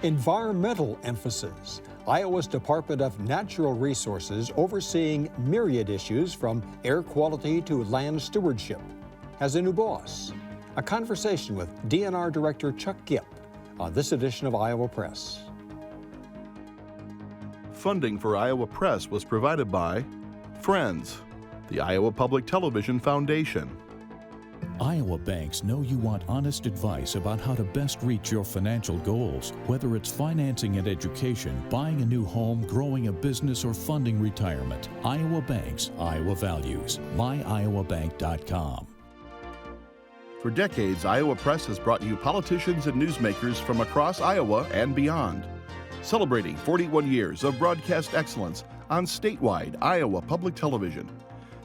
Environmental emphasis. Iowa's Department of Natural Resources, overseeing myriad issues from air quality to land stewardship, has a new boss. A conversation with DNR Director Chuck Gipp on this edition of Iowa Press. Funding for Iowa Press was provided by Friends, the Iowa Public Television Foundation. Iowa banks know you want honest advice about how to best reach your financial goals, whether it's financing and education, buying a new home, growing a business, or funding retirement. Iowa Banks, Iowa Values. MyIowaBank.com. For decades, Iowa Press has brought you politicians and newsmakers from across Iowa and beyond, celebrating 41 years of broadcast excellence on statewide Iowa Public Television.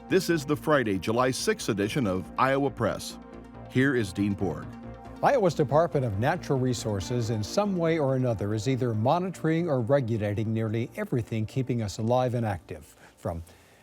This is the Friday, July 6th edition of Iowa Press. Here is Dean Porg. Iowa's Department of Natural Resources, in some way or another, is either monitoring or regulating nearly everything keeping us alive and active, from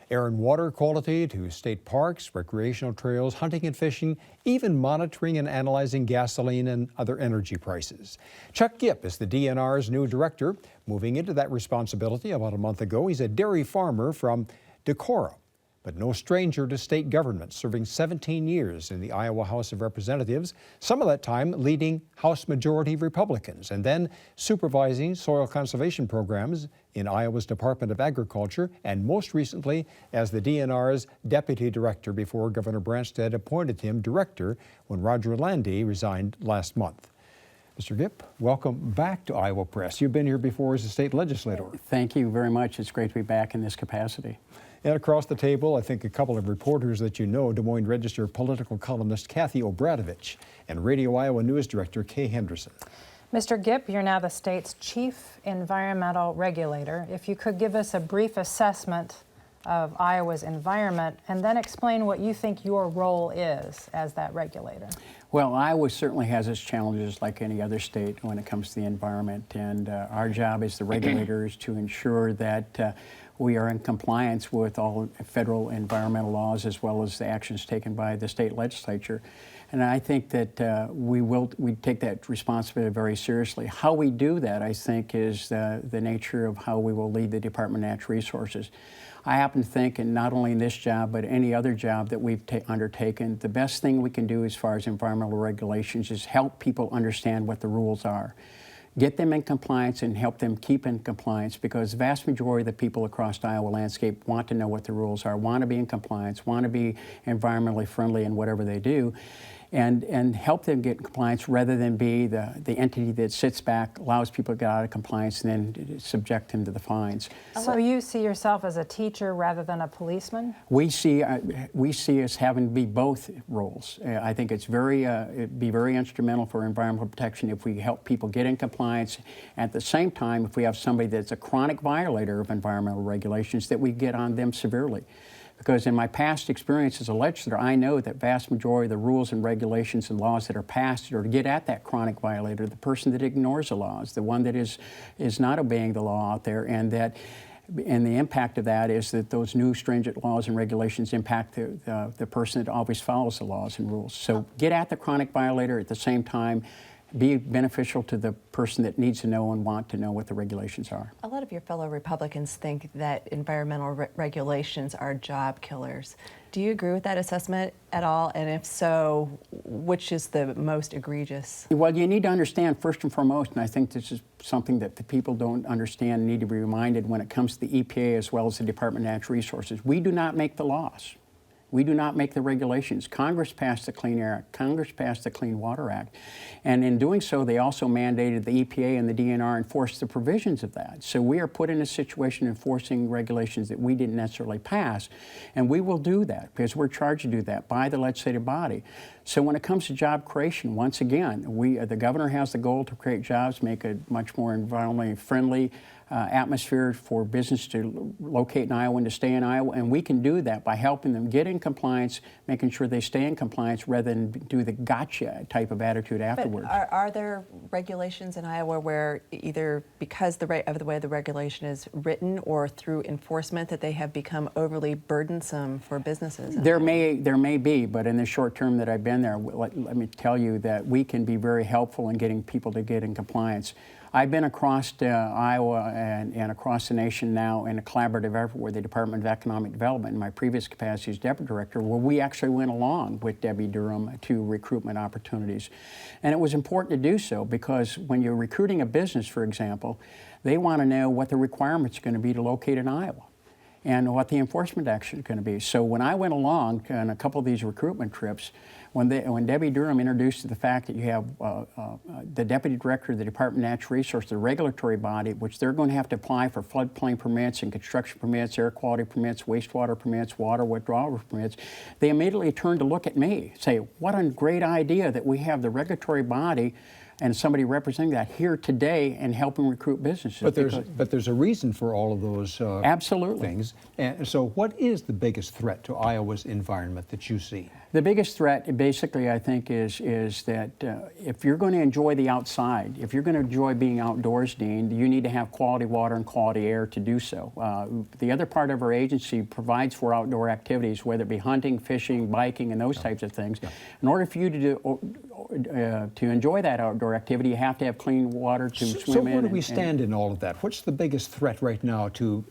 air and water quality to state parks, recreational trails, hunting and fishing, even monitoring and analyzing gasoline and other energy prices. Chuck Gipp is the DNR's new director, moving into that responsibility about a month ago. He's a dairy farmer from Decorah, but no stranger to state government, serving 17 years in the Iowa House of Representatives, some of that time leading House Majority Republicans, and then supervising soil conservation programs in Iowa's Department of Agriculture, and most recently as the DNR's Deputy Director before Governor Branstad appointed him director when Roger Landy resigned last month. Mr. Gipp, welcome back to Iowa Press. You've been here before as a state legislator. Thank you very much. It's great to be back in this capacity. And across the table, I think a couple of reporters that you know, Des Moines Register political columnist Kathy Obradovich and Radio Iowa News Director Kay Henderson. Mr. Gipp, you're now the state's chief environmental regulator. If you could give us a brief assessment of Iowa's environment and then explain what you think your role is as that regulator. Well, Iowa certainly has its challenges like any other state when it comes to the environment, and our job as the regulators to ensure that we are in compliance with all federal environmental laws as well as the actions taken by the state legislature. And I think that we take that responsibility very seriously. How we do that, I think, is the nature of how we will lead the Department of Natural Resources. I happen to think, and not only in this job, but any other job that we've undertaken, the best thing we can do as far as environmental regulations is help people understand what the rules are. Get them in compliance and help them keep in compliance, because the vast majority of the people across the Iowa landscape want to know what the rules are, want to be in compliance, want to be environmentally friendly in whatever they do, and help them get in compliance rather than be the entity that sits back, allows people to get out of compliance, and then subject them to the fines. So you see yourself as a teacher rather than a policeman? We see us having to be both roles. I think it'd be very instrumental for environmental protection if we help people get in compliance. At the same time, if we have somebody that's a chronic violator of environmental regulations, that we get on them severely. Because in my past experience as a legislator, I know that vast majority of the rules and regulations and laws that are passed are to get at that chronic violator, the person that ignores the laws, the one that is not obeying the law out there, and the impact of that is that those new stringent laws and regulations impact the person that always follows the laws and rules. So get at the chronic violator, at the same time be beneficial to the person that needs to know and want to know what the regulations are. A lot of your fellow Republicans think that environmental regulations are job killers. Do you agree with that assessment at all? And if so, which is the most egregious? Well, you need to understand first and foremost, and I think this is something that the people don't understand and need to be reminded when it comes to the EPA as well as the Department of Natural Resources. We do not make the laws. We do not make the regulations. Congress passed the Clean Air Act. Congress passed the Clean Water Act. And in doing so, they also mandated the EPA and the DNR enforce the provisions of that. So we are put in a situation enforcing regulations that we didn't necessarily pass. And we will do that because we're charged to do that by the legislative body. So when it comes to job creation, once again, the governor has the goal to create jobs, make it much more environmentally friendly atmosphere for business to locate in Iowa and to stay in Iowa, and we can do that by helping them get in compliance, making sure they stay in compliance rather than do the gotcha type of attitude afterwards. But are there regulations in Iowa where either because of the way the regulation is written or through enforcement that they have become overly burdensome for businesses? There may be, but in the short term that I've been there, let me tell you that we can be very helpful in getting people to get in compliance. I've been across Iowa and across the nation now in a collaborative effort with the Department of Economic Development in my previous capacity as Deputy Director, where we actually went along with Debbie Durham to recruitment opportunities. And it was important to do so because when you're recruiting a business, for example, they want to know what the requirements are going to be to locate in Iowa and what the enforcement action is going to be. So when I went along on a couple of these recruitment trips, when Debbie Durham introduced the fact that you have the Deputy Director of the Department of Natural Resources, the regulatory body, which they're going to have to apply for floodplain permits and construction permits, air quality permits, wastewater permits, water withdrawal permits, they immediately turned to look at me, say, what a great idea that we have the regulatory body and somebody representing that here today and helping recruit businesses. But there's a reason for all of those absolutely things. And so what is the biggest threat to Iowa's environment that you see? The biggest threat, basically, I think, is that if you're going to enjoy the outside, if you're going to enjoy being outdoors, Dean, you need to have quality water and quality air to do so. The other part of our agency provides for outdoor activities, whether it be hunting, fishing, biking, and those types of things. Yeah. In order for you to enjoy that outdoor activity, you have to have clean water to swim in. So where do we stand in all of that? What's the biggest threat right now to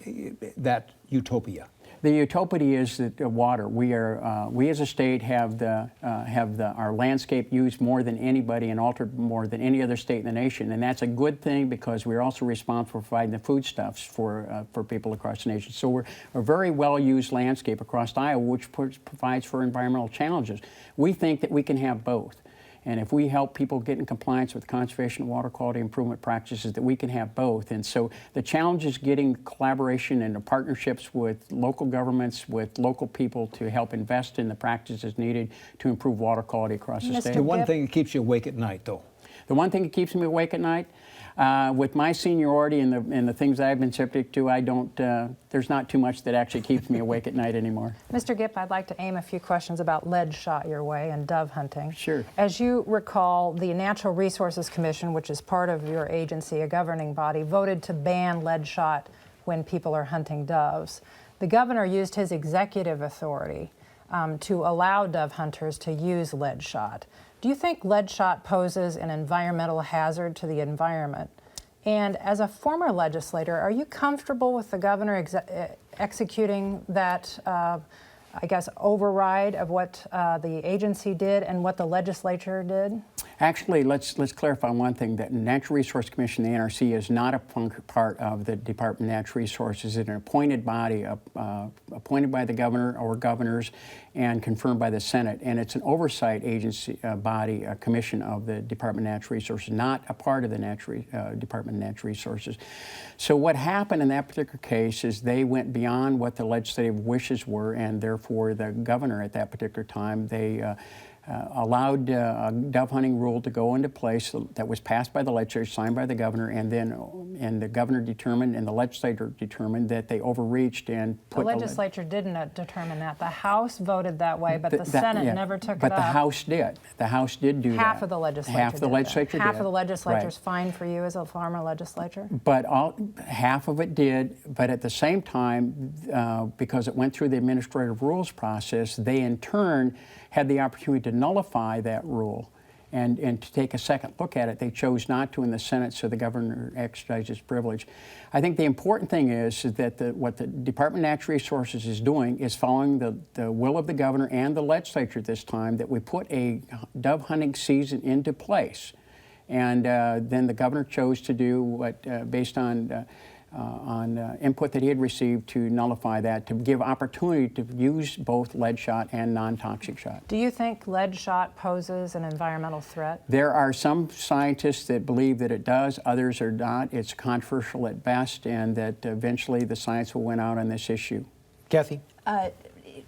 that utopia? The utopia is that water. We as a state have our landscape used more than anybody and altered more than any other state in the nation, and that's a good thing because we're also responsible for providing the foodstuffs for people across the nation. So we're a very well used landscape across Iowa, which provides for environmental challenges. We think that we can have both. And if we help people get in compliance with conservation and water quality improvement practices, that we can have both. And so the challenge is getting collaboration and partnerships with local governments, with local people to help invest in the practices needed to improve water quality across the state. The one thing that keeps you awake at night, though? The one thing that keeps me awake at night? With my seniority and the things I've been subject to, there's not too much that actually keeps me awake at night anymore. Mr. Gipp, I'd like to aim a few questions about lead shot your way and dove hunting. Sure. As you recall, the Natural Resources Commission, which is part of your agency, a governing body, voted to ban lead shot when people are hunting doves. The governor used his executive authority to allow dove hunters to use lead shot. Do you think lead shot poses an environmental hazard to the environment? And as a former legislator, are you comfortable with the governor executing that, override of what the agency did and what the legislature did? Actually, let's clarify one thing, that Natural Resource Commission, the NRC, is not a part of the Department of Natural Resources. It's an appointed body, appointed by the governor or governors and confirmed by the Senate. And it's an oversight agency body, a commission of the Department of Natural Resources, not a part of the Department of Natural Resources. So what happened in that particular case is they went beyond what the legislative wishes were, and therefore the governor at that particular time, they allowed a dove hunting rule to go into place that was passed by the legislature, signed by the governor, and the governor determined and the legislature determined that they overreached and put the legislature didn't determine that. The House voted that way, but the Senate never took it up. But the House did. The House did do that. Half of the legislature Half the legislature did. Half of the legislature's fine for you as a former legislature? But half of it did, but at the same time, because it went through the administrative rules process, they in turn had the opportunity to nullify that rule and to take a second look at it. They chose not to in the Senate, so the governor exercised his privilege. I think the important thing is that what the Department of Natural Resources is doing is following the will of the governor and the legislature this time, that we put a dove hunting season into place. And then the governor chose to do what, based on input that he had received, to nullify that, to give opportunity to use both lead shot and non-toxic shot. Do you think lead shot poses an environmental threat? There are some scientists that believe that it does, others are not. It's controversial at best, and that eventually the science will win out on this issue. Kathy?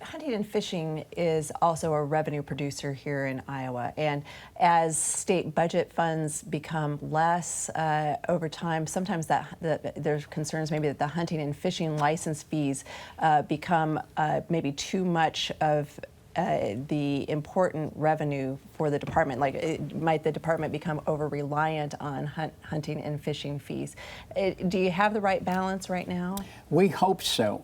hunting and fishing is also a revenue producer here in Iowa, and as state budget funds become less over time, sometimes there's concerns maybe that the hunting and fishing license fees become maybe too much of the important revenue for the department. Like, might the department become over-reliant on hunting and fishing fees? Do you have the right balance right now? We hope so,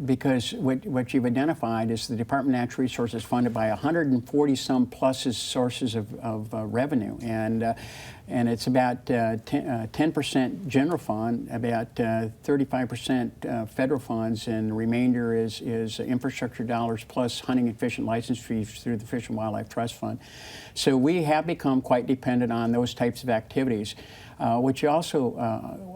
because what you've identified is the Department of Natural Resources funded by 140-some plus sources of revenue, and it's about 10% general fund, about 35% federal funds, and the remainder is infrastructure dollars plus hunting and fishing license fees through the Fish and Wildlife Trust Fund. So we have become quite dependent on those types of activities. What you also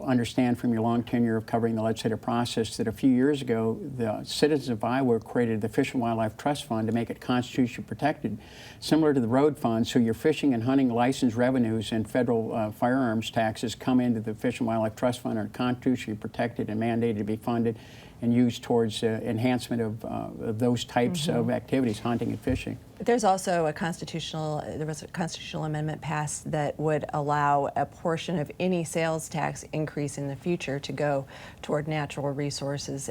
understand from your long tenure of covering the legislative process, that a few years ago, the citizens of Iowa created the Fish and Wildlife Trust Fund to make it constitutionally protected, similar to the road fund. So your fishing and hunting license revenues and federal firearms taxes come into the Fish and Wildlife Trust Fund, are constitutionally protected and mandated to be funded and used towards enhancement of those types of activities, hunting and fishing. There's also there was a constitutional amendment passed that would allow a portion of any sales tax increase in the future to go toward natural resources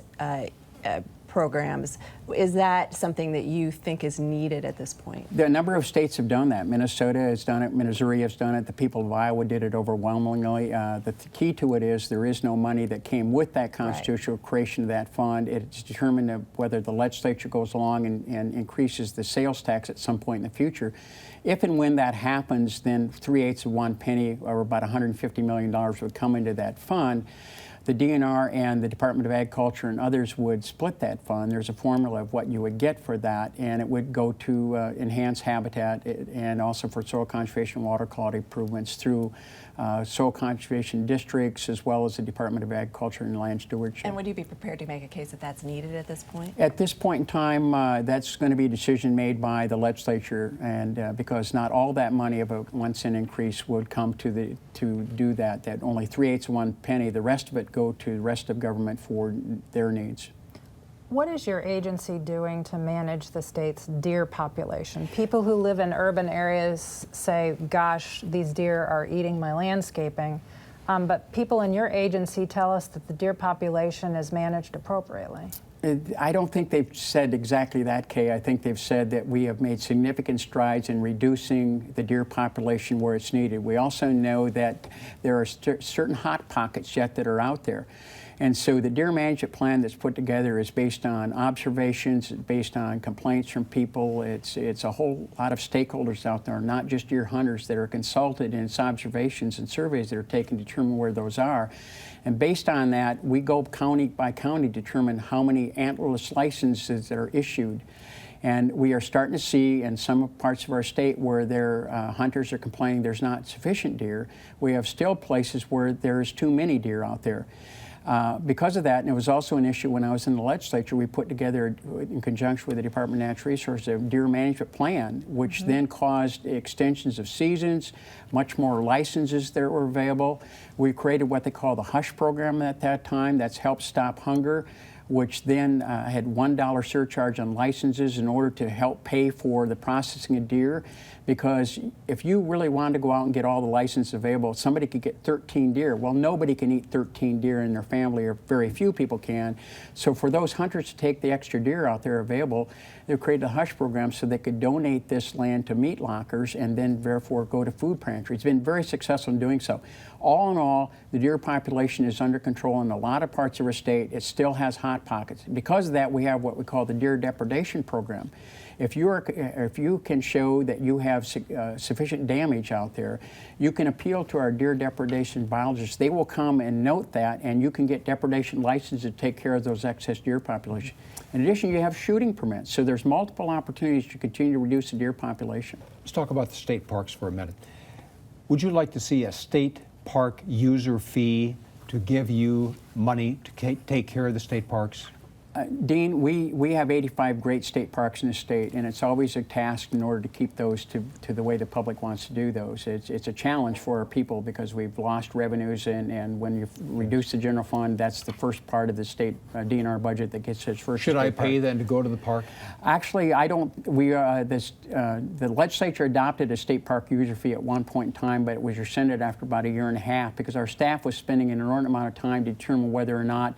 programs. Is that something that you think is needed at this point? A number of states have done that. Minnesota has done it, Missouri has done it, the people of Iowa did it overwhelmingly. The key to it is there is no money that came with that constitutional creation of that fund. It's determined whether the legislature goes along and increases the sales tax at some point in the future. If and when that happens, then 3/8 of 1 penny, or about $150 million, would come into that fund. The DNR and the Department of Agriculture and others would split that fund. There's a formula of what you would get for that, and it would go to enhance habitat and also for soil conservation and water quality improvements through soil conservation districts, as well as the Department of Agriculture and Land Stewardship. And would you be prepared to make a case that that's needed at this point? At this point in time, that's going to be a decision made by the legislature, and because not all that money of a 1 cent increase would come to do that. That only 3/8 of 1 penny, the rest of it go to the rest of government for their needs. What is your agency doing to manage the state's deer population? People who live in urban areas say, gosh, these deer are eating my landscaping, but people in your agency tell us that the deer population is managed appropriately. I don't think they've said exactly that, Kay. I think they've said that we have made significant strides in reducing the deer population where it's needed. We also know that there are certain hot pockets yet that are out there. And so the deer management plan that's put together is based on observations, it's based on complaints from people. It's a whole lot of stakeholders out there, not just deer hunters, that are consulted in its observations and surveys that are taken to determine where those are. And based on that, we go county by county to determine how many antlerless licenses that are issued. And we are starting to see in some parts of our state where their hunters are complaining there's not sufficient deer. We have still places where there's too many deer out there. Because of that, and it was also an issue when I was in the legislature, we put together, in conjunction with the Department of Natural Resources, a deer management plan, which then caused extensions of seasons, much more licenses that were available. We created what they call the HUSH program at that time. That's helped stop hunger, which then had $1 surcharge on licenses in order to help pay for the processing of deer. Because if you really wanted to go out and get all the licenses available, somebody could get 13 deer. Well, nobody can eat 13 deer in their family, or very few people can. So for those hunters to take the extra deer out there available, they created a HUSH program so they could donate this land to meat lockers and then therefore go to food pantries. It's been very successful in doing so. All in all, the deer population is under control in a lot of parts of our state. It still has hot pockets. Because of that, we have what we call the deer depredation program. If you can show that you have sufficient damage out there, you can appeal to our deer depredation biologists. They will come and note that, and you can get depredation licenses to take care of those excess deer population. In addition, you have shooting permits, so there's multiple opportunities to continue to reduce the deer population. Let's talk about the state parks for a minute. Would you like to see a state park user fee to give you money to take care of the state parks? Dean, we have 85 great state parks in the state, and it's always a task in order to keep those to the way the public wants to do those. It's a challenge for our people because we've lost revenues, and when you reduce the general fund, that's the first part of the state DNR budget that gets its first. Should I pay then to go to the park? Actually, I don't. The legislature adopted a state park user fee at one point in time, but it was rescinded after about a year and a half because our staff was spending an inordinate amount of time to determine whether or not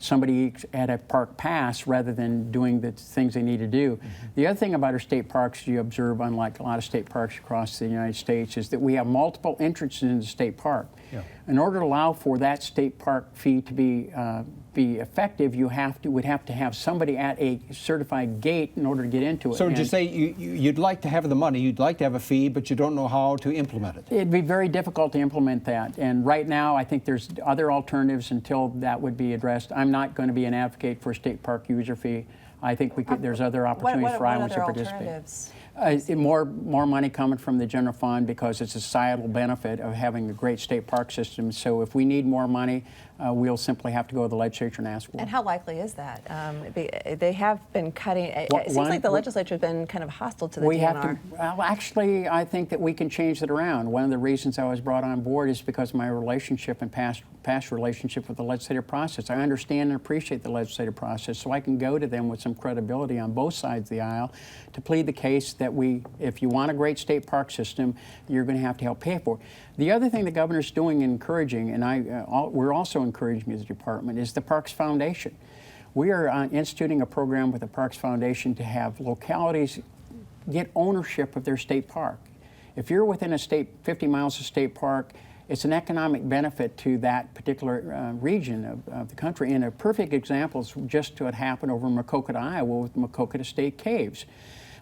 somebody had a park pass rather than doing the things they need to do. Mm-hmm. The other thing about our state parks you observe, unlike a lot of state parks across the United States, is that we have multiple entrances into the state park. Yeah. In order to allow for that state park fee to be effective, you would have to have somebody at a certified gate in order to get into it. So just say you'd like to have the money, you'd like to have a fee, but you don't know how to implement it. It'd be very difficult to implement that. And right now, I think there's other alternatives until that would be addressed. I'm not going to be an advocate for a state park user fee. I think there's other opportunities for Iowans to participate. More money coming from the general fund because it's a societal benefit of having a great state park system. So if we need more money, we'll simply have to go to the legislature and ask for it. And how likely is that? They have been cutting. It seems like the legislature has been kind of hostile to the DNR. Well, actually, I think that we can change it around. One of the reasons I was brought on board is because of my relationship and past relationship with the legislative process. I understand and appreciate the legislative process, so I can go to them with some credibility on both sides of the aisle to plead the case that if you want a great state park system, you're going to have to help pay for it. The other thing the governor's doing and encouraging, and we're also encouraging as a department, is the Parks Foundation. We are instituting a program with the Parks Foundation to have localities get ownership of their state park. If you're within 50 miles of state park, it's an economic benefit to that particular region of the country. And a perfect example is just what happened over in Maquoketa, Iowa with Maquoketa State Caves.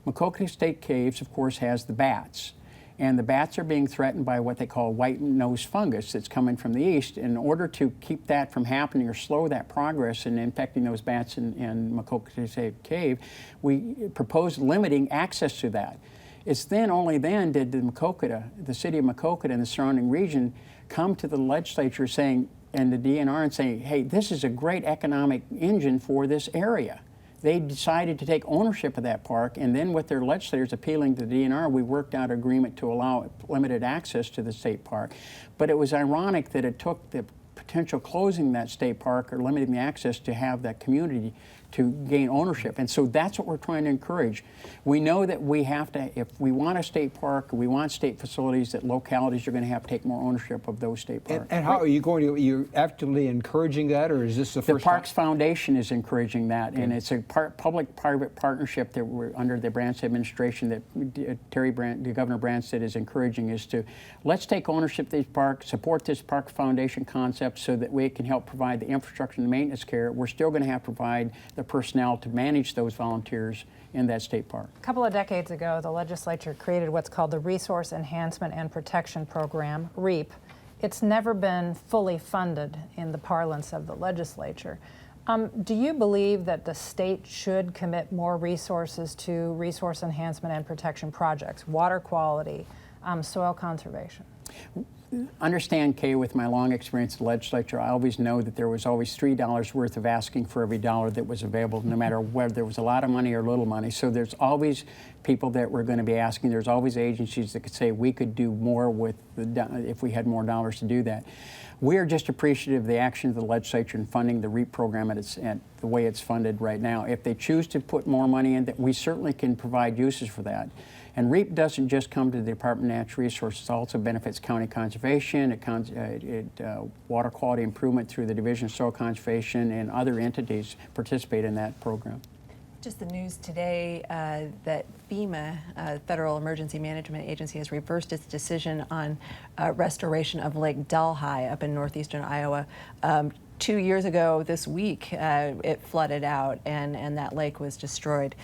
Maquoketa State Caves, of course, has the bats. And the bats are being threatened by what they call white-nosed fungus that's coming from the east. In order to keep that from happening or slow that progress in infecting those bats in Maquoketa State Cave, we proposed limiting access to that. It's only then did the city of Maquoketa and the surrounding region come to the legislature saying, and the DNR and saying, hey, this is a great economic engine for this area. They decided to take ownership of that park, and then with their legislators appealing to the DNR, we worked out an agreement to allow limited access to the state park. But it was ironic that it took the potential closing that state park or limiting the access to have that community to gain ownership. And so that's what we're trying to encourage. We know that we have to, if we want a state park, we want state facilities, that localities are going to have to take more ownership of those state parks. And how are you going to, you're actively encouraging that, or is this the first The Parks Foundation is encouraging that, and it's a public-private partnership that we're under the Branstad administration that Governor Branstad is encouraging, is to let's take ownership of these parks, support this Park Foundation concept so that we can help provide the infrastructure and the maintenance care. We're still going to have to provide the personnel to manage those volunteers in that state park. A couple of decades ago, the legislature created what's called the Resource Enhancement and Protection Program, REAP. It's never been fully funded in the parlance of the legislature. Do you believe that the state should commit more resources to resource enhancement and protection projects, water quality, soil conservation? Understand, Kay, with my long experience in the legislature, I always know that there was always $3 worth of asking for every dollar that was available, no matter whether there was a lot of money or little money. So there's always people that were going to be asking. There's always agencies that could say we could do more with if we had more dollars to do that. We are just appreciative of the action of the legislature in funding the REAP program at the way it's funded right now. If they choose to put more money in, we certainly can provide uses for that. And REAP doesn't just come to the Department of Natural Resources, it also benefits county conservation, water quality improvement through the Division of Soil Conservation, and other entities participate in that program. Just the news today that FEMA, Federal Emergency Management Agency, has reversed its decision on restoration of Lake Delhi up in northeastern Iowa. 2 years ago this week, it flooded out and that lake was destroyed.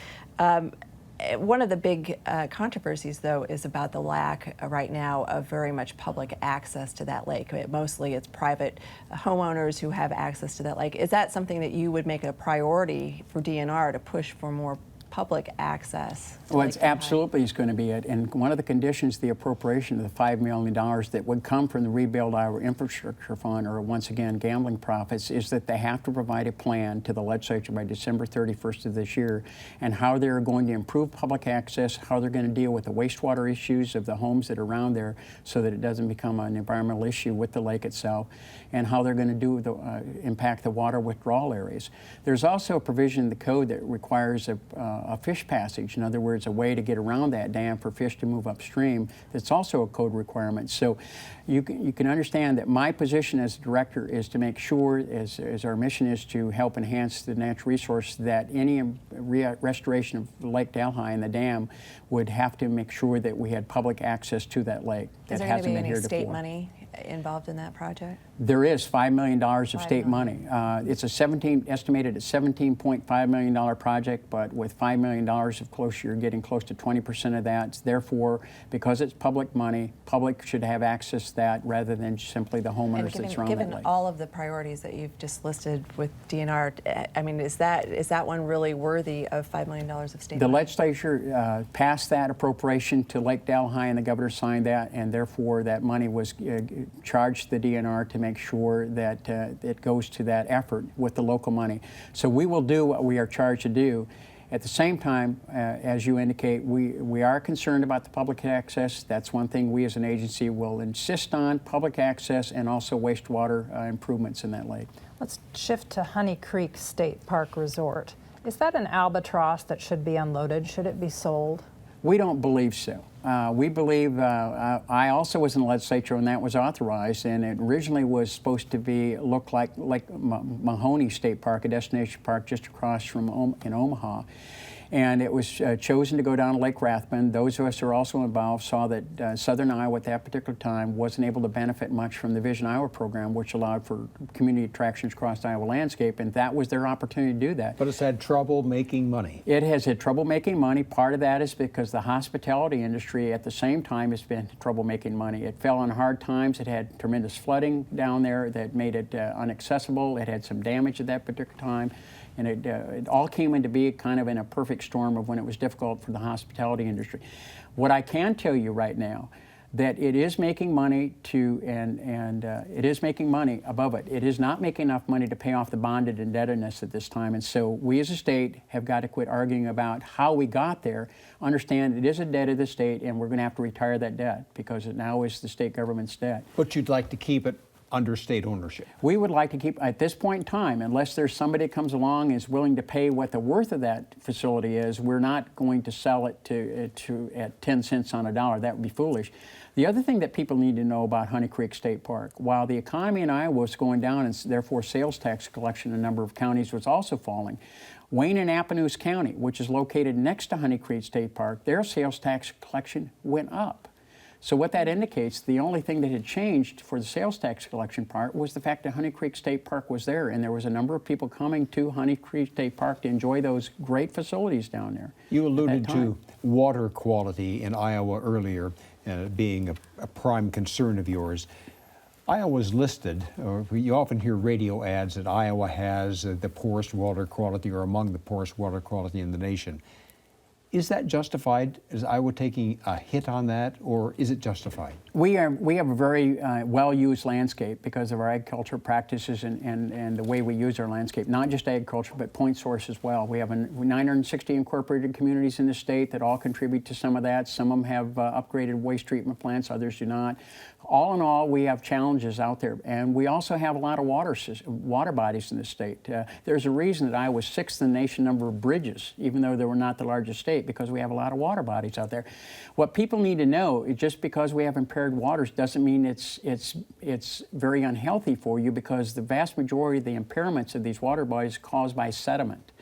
One of the big controversies, though, is about the lack right now of very much public access to that lake. Mostly it's private homeowners who have access to that lake. Is that something that you would make a priority for DNR to push for more public access? to Well, Lake it's Delhi? absolutely is going to be it. And one of the conditions, the appropriation of the $5 million that would come from the Rebuild Iowa Infrastructure Fund, or once again, gambling profits, is that they have to provide a plan to the legislature by December 31st of this year, and how they're going to improve public access, how they're going to deal with the wastewater issues of the homes that are around there so that it doesn't become an environmental issue with the lake itself, and how they're going to do the, impact the water withdrawal areas. There's also a provision in the code that requires a fish passage. In other words, a way to get around that dam for fish to move upstream. That's also a code requirement. So you can understand that my position as director is to make sure, as our mission is to help enhance the natural resource, that any restoration of Lake Delhi and the dam would have to make sure that we had public access to that lake. Is That there going to hasn't be been any state heretofore. money involved in that project? There is $5 million of state million. money. It's estimated at $17.5 million project, but with $5 million of you're getting close to 20% of that. Therefore, because it's public money, public should have access to that rather than simply the homeowners that surround that given lake. all of the priorities that you've just listed with DNR, I mean, is that one really worthy of $5 million of state The money? legislature passed that appropriation to Lake Delhi, and the governor signed that, and therefore that money was charged to the DNR to make sure that it goes to that effort with the local money. So we will do what we are charged to do. At the same time, as you indicate, we are concerned about the public access. That's one thing we as an agency will insist on, public access and also wastewater improvements in that lake. Let's shift to Honey Creek State Park Resort. Is that an albatross that should be unloaded? Should it be sold? We don't believe so. We believe, I also was in the legislature when that was authorized, and it originally was supposed to look like Mahoney State Park, a destination park just across from in Omaha. And it was chosen to go down to Lake Rathbun. Those of us who are also involved saw that southern Iowa at that particular time wasn't able to benefit much from the Vision Iowa program, which allowed for community attractions across the Iowa landscape, and that was their opportunity to do that. But it's had trouble making money. It has had trouble making money. Part of that is because the hospitality industry at the same time has been trouble making money. It fell on hard times. It had tremendous flooding down there that made it inaccessible. It had some damage at that particular time. And it all came into being kind of in a perfect storm of when it was difficult for the hospitality industry. What I can tell you right now, that it is making money it is making money above it. It is not making enough money to pay off the bonded indebtedness at this time. And so we as a state have got to quit arguing about how we got there. Understand it is a debt of the state, and we're going to have to retire that debt because it now is the state government's debt. But you'd like to keep it under state ownership. We would like to keep, at this point in time, unless there's somebody that comes along and is willing to pay what the worth of that facility is, we're not going to sell it at 10 cents on a dollar. That would be foolish. The other thing that people need to know about Honey Creek State Park, while the economy in Iowa was going down and therefore sales tax collection in a number of counties was also falling, Wayne and Appanoose County, which is located next to Honey Creek State Park, their sales tax collection went up. So what that indicates, the only thing that had changed for the sales tax collection part was the fact that Honey Creek State Park was there, and there was a number of people coming to Honey Creek State Park to enjoy those great facilities down there. You alluded to water quality in Iowa earlier being a prime concern of yours. Iowa's listed, or you often hear radio ads that Iowa has the poorest water quality or among the poorest water quality in the nation. Is that justified? Is Iowa taking a hit on that, or is it justified? We have a very well-used landscape because of our agricultural practices and the way we use our landscape. Not just agriculture, but point source as well. We have 960 incorporated communities in the state that all contribute to some of that. Some of them have upgraded waste treatment plants, others do not. All in all, we have challenges out there, and we also have a lot of water bodies in the state. There's a reason that Iowa's sixth in the nation number of bridges, even though they were not the largest state, because we have a lot of water bodies out there. What people need to know is just because we have impaired waters doesn't mean it's very unhealthy for you, because the vast majority of the impairments of these water bodies are caused by sediment.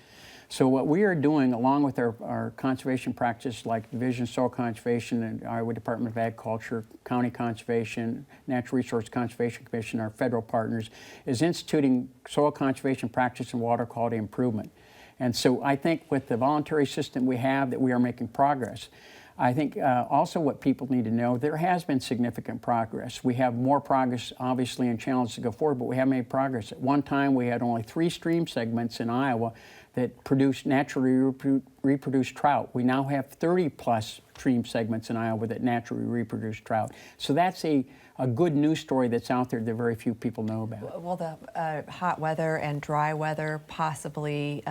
So what we are doing, along with our conservation practice like Division of Soil Conservation and Iowa Department of Agriculture, County Conservation, Natural Resource Conservation Commission, our federal partners, is instituting soil conservation practice and water quality improvement. And so I think with the voluntary system we have that we are making progress. I think also what people need to know, there has been significant progress. We have more progress, obviously, and challenges to go forward, but we have made progress. At one time, we had only 3 stream segments in Iowa that produced naturally reproduce trout. We now have 30+ stream segments in Iowa that naturally reproduce trout. So that's a good news story that's out there that very few people know about. Will the hot weather and dry weather possibly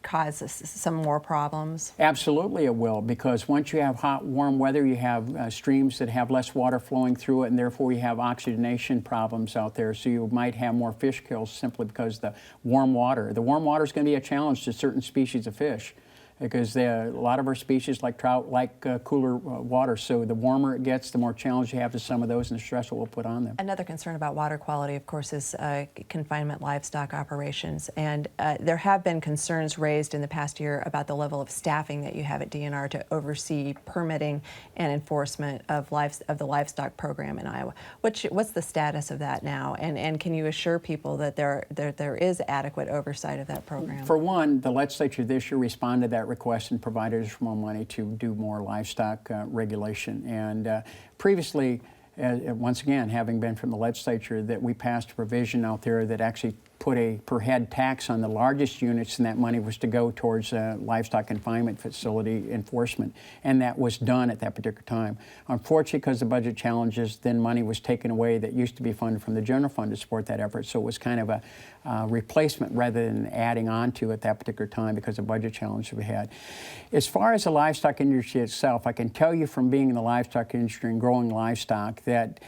cause some more problems? Absolutely it will, because once you have hot, warm weather, you have streams that have less water flowing through it, and therefore you have oxygenation problems out there. So you might have more fish kills simply because the warm water is going to be a challenge to certain species of fish, because a lot of our species, like trout, like cooler water. So the warmer it gets, the more challenge you have to some of those and the stress it will put on them. Another concern about water quality, of course, is confinement livestock operations. And there have been concerns raised in the past year about the level of staffing that you have at DNR to oversee permitting and enforcement of the livestock program in Iowa. What's the status of that now? And can you assure people that there is adequate oversight of that program? For one, the legislature this year responded to that request and provided us more money to do more livestock regulation. And previously, once again, having been from the legislature, that we passed a provision out there that actually put a per head tax on the largest units, and that money was to go towards livestock confinement facility enforcement. And that was done at that particular time. Unfortunately, because of budget challenges, then money was taken away that used to be funded from the general fund to support that effort. So it was kind of a replacement rather than adding on to at that particular time because of budget challenges we had. As far as the livestock industry itself, I can tell you from being in the livestock industry and growing livestock that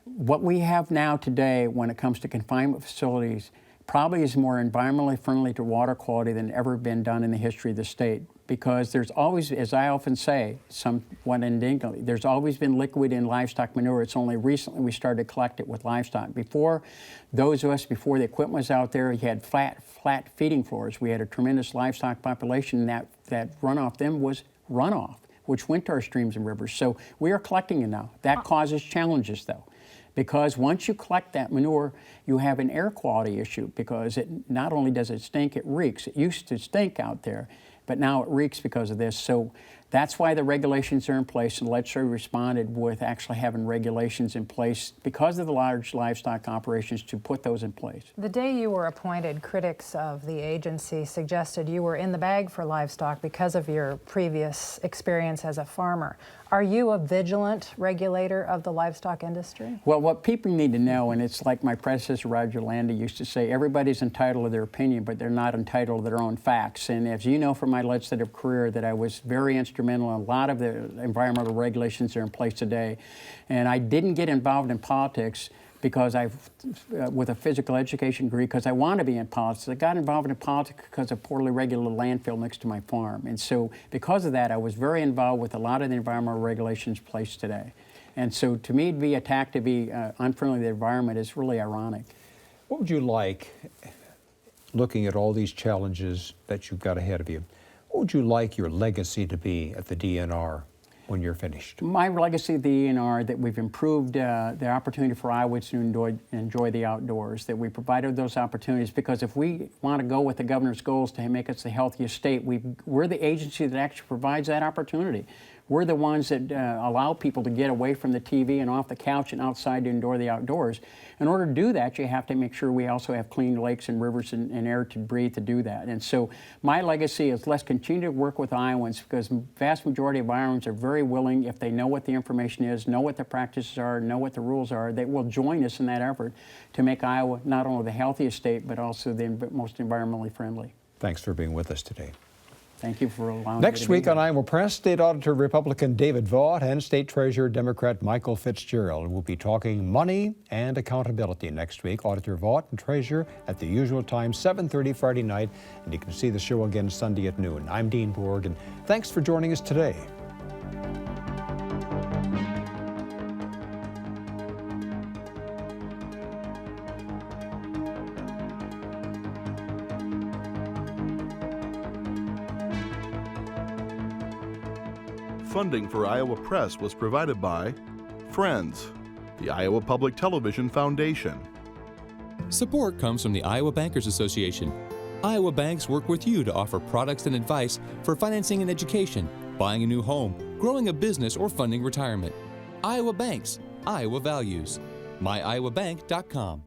what we have now today when it comes to confinement facilities probably is more environmentally friendly to water quality than ever been done in the history of the state. Because there's always, as I often say, somewhat indignantly, there's always been liquid in livestock manure. It's only recently we started to collect it with livestock. Before before the equipment was out there, you had flat feeding floors. We had a tremendous livestock population, and that runoff then was runoff, which went to our streams and rivers. So we are collecting it now. That causes challenges, though. Because once you collect that manure, you have an air quality issue, because it not only does it stink, it reeks. It used to stink out there, but now it reeks because of this. So that's why the regulations are in place, and the legislature responded with actually having regulations in place because of the large livestock operations to put those in place. The day you were appointed, critics of the agency suggested you were in the bag for livestock because of your previous experience as a farmer. Are you a vigilant regulator of the livestock industry? Well, what people need to know, and it's like my predecessor Roger Landy used to say, everybody's entitled to their opinion, but they're not entitled to their own facts. And as you know from my legislative career, that I was very instrumental in a lot of the environmental regulations that are in place today. And I didn't get involved in politics because with a physical education degree, because I want to be in politics. I got involved in politics because of poorly regulated landfill next to my farm. And so because of that, I was very involved with a lot of the environmental regulations placed today. And so to me, to be attacked to be unfriendly to the environment is really ironic. What would you like, looking at all these challenges that you've got ahead of you, what would you like your legacy to be at the DNR when you're finished? My legacy at the DNR, that we've improved the opportunity for Iowans to enjoy the outdoors, that we provided those opportunities, because if we want to go with the governor's goals to make us the healthiest state, we're the agency that actually provides that opportunity. We're the ones that allow people to get away from the TV and off the couch and outside to enjoy the outdoors. In order to do that, you have to make sure we also have clean lakes and rivers and air to breathe to do that. And so my legacy is let's continue to work with Iowans, because the vast majority of Iowans are very willing, if they know what the information is, know what the practices are, know what the rules are, they will join us in that effort to make Iowa not only the healthiest state, but also the most environmentally friendly. Thanks for being with us today. Thank you for allowing me Next to be week on here. Iowa Press, State Auditor Republican David Vaught and State Treasurer Democrat Michael Fitzgerald will be talking money and accountability next week. Auditor Vaught and Treasurer at the usual time, 7:30 Friday night, and you can see the show again Sunday at noon. I'm Dean Borg, and thanks for joining us today. Funding for Iowa Press was provided by Friends, the Iowa Public Television Foundation. Support comes from the Iowa Bankers Association. Iowa banks work with you to offer products and advice for financing an education, buying a new home, growing a business, or funding retirement. Iowa Banks, Iowa Values. MyIowaBank.com.